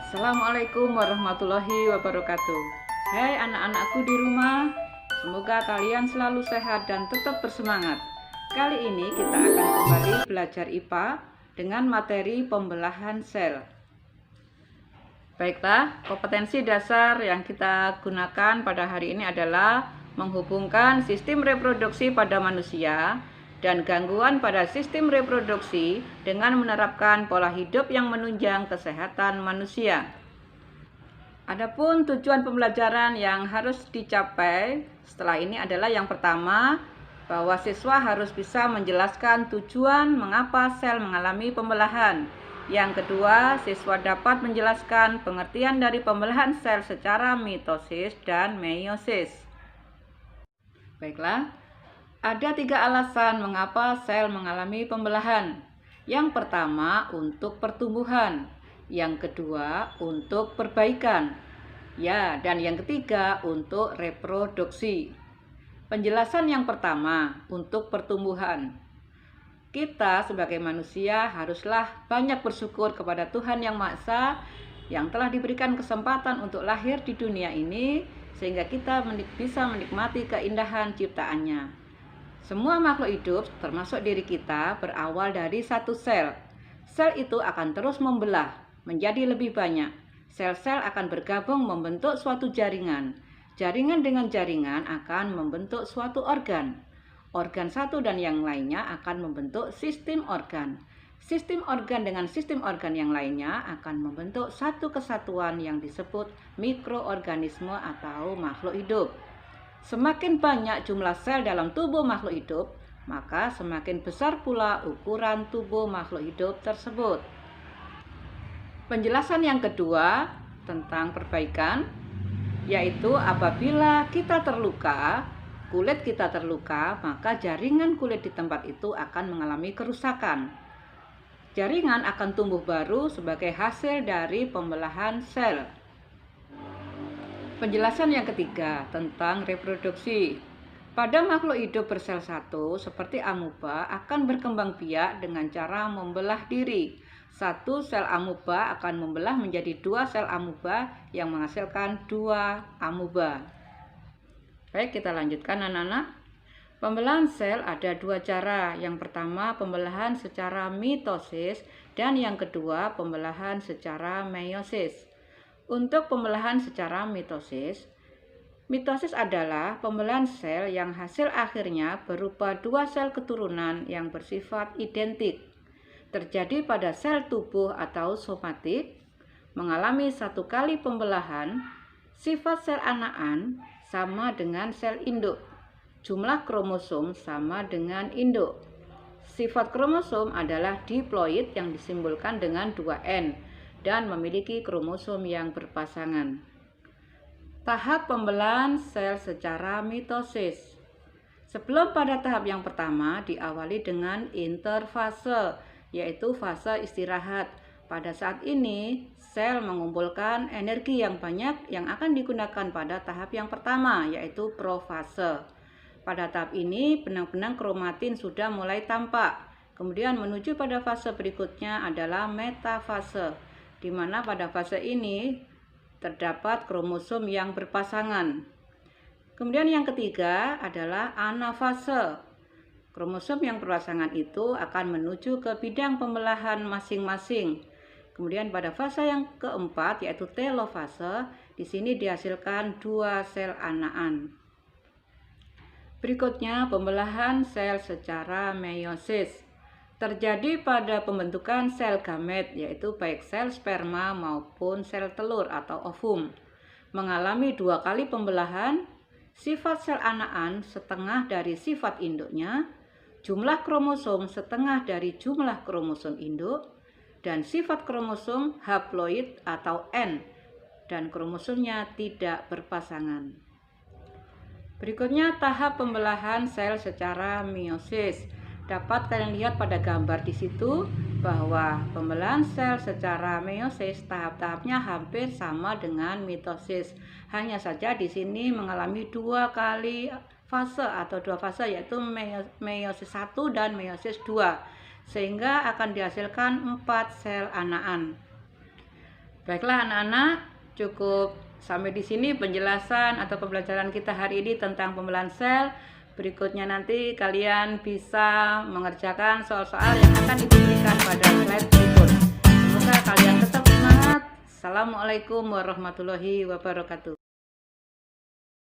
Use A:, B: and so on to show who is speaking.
A: Assalamualaikum warahmatullahi wabarakatuh. Hai anak-anakku di rumah, semoga kalian selalu sehat dan tetap bersemangat. Kali ini kita akan kembali belajar IPA dengan materi pembelahan sel. Baiklah, kompetensi dasar yang kita gunakan pada hari ini adalah menghubungkan sistem reproduksi pada manusia dan gangguan pada sistem reproduksi dengan menerapkan pola hidup yang menunjang kesehatan manusia. Adapun tujuan pembelajaran yang harus dicapai setelah ini adalah yang pertama, bahwa siswa harus bisa menjelaskan tujuan mengapa sel mengalami pembelahan. Yang kedua, siswa dapat menjelaskan pengertian dari pembelahan sel secara mitosis dan meiosis. Baiklah, ada 3 alasan mengapa sel mengalami pembelahan. Yang pertama, untuk pertumbuhan. Yang kedua, untuk perbaikan. Dan yang ketiga, untuk reproduksi. Penjelasan yang pertama, untuk pertumbuhan. Kita sebagai manusia haruslah banyak bersyukur kepada Tuhan Yang Maha Esa yang telah diberikan kesempatan untuk lahir di dunia ini, sehingga kita bisa menikmati keindahan ciptaannya. Semua makhluk hidup, termasuk diri kita, berawal dari satu sel. Sel itu akan terus membelah menjadi lebih banyak. Sel-sel akan bergabung membentuk suatu jaringan. Jaringan dengan jaringan akan membentuk suatu organ. Organ satu dan yang lainnya akan membentuk sistem organ. Sistem organ dengan sistem organ yang lainnya akan membentuk satu kesatuan yang disebut mikroorganisme atau makhluk hidup. Semakin banyak jumlah sel dalam tubuh makhluk hidup, maka semakin besar pula ukuran tubuh makhluk hidup tersebut. Penjelasan yang kedua tentang perbaikan, yaitu apabila kita terluka, kulit kita terluka, maka jaringan kulit di tempat itu akan mengalami kerusakan. Jaringan akan tumbuh baru sebagai hasil dari pembelahan sel. Penjelasan yang ketiga tentang reproduksi. Pada makhluk hidup bersel satu seperti amuba akan berkembang biak dengan cara membelah diri. Satu sel amuba akan membelah menjadi 2 sel amuba yang menghasilkan 2 amuba. Baik, kita lanjutkan anak-anak. Pembelahan sel ada 2 cara. Yang pertama, pembelahan secara mitosis, dan yang kedua, pembelahan secara meiosis. Untuk pembelahan secara mitosis, mitosis adalah pembelahan sel yang hasil akhirnya berupa 2 sel keturunan yang bersifat identik. Terjadi pada sel tubuh atau somatik, mengalami 1 kali pembelahan. Sifat sel anakan sama dengan sel induk. Jumlah kromosom sama dengan induk. Sifat kromosom adalah diploid yang disimbolkan dengan 2N dan memiliki kromosom yang berpasangan. Tahap pembelahan sel secara mitosis. Sebelum pada tahap yang pertama diawali dengan interfase, yaitu fase istirahat. Pada saat ini, sel mengumpulkan energi yang banyak yang akan digunakan pada tahap yang pertama, yaitu profase. Pada tahap ini, benang-benang kromatin sudah mulai tampak. Kemudian menuju pada fase berikutnya adalah metafase, di mana pada fase ini terdapat kromosom yang berpasangan. Kemudian yang ketiga adalah anafase. Kromosom yang berpasangan itu akan menuju ke bidang pembelahan masing-masing. Kemudian pada fase yang keempat, yaitu telofase, di sini dihasilkan 2 sel anakan. Berikutnya, pembelahan sel secara meiosis. Terjadi pada pembentukan sel gamet, yaitu baik sel sperma maupun sel telur atau ovum. Mengalami 2 kali pembelahan. Sifat sel anakan setengah dari sifat induknya, jumlah kromosom setengah dari jumlah kromosom induk, dan sifat kromosom haploid atau N, dan kromosomnya tidak berpasangan. Berikutnya, tahap pembelahan sel secara meiosis. Dapat kalian lihat pada gambar di situ bahwa pembelahan sel secara meiosis tahap-tahapnya hampir sama dengan mitosis. Hanya saja di sini mengalami 2 kali fase atau 2 fase, yaitu meiosis 1 dan meiosis 2, sehingga akan dihasilkan 4 sel anakan. Baiklah anak-anak, cukup sampai di sini penjelasan atau pembelajaran kita hari ini tentang pembelahan sel. Berikutnya nanti kalian bisa mengerjakan soal-soal yang akan diberikan pada slide berikut. Semoga kalian tetap semangat. Assalamualaikum warahmatullahi wabarakatuh.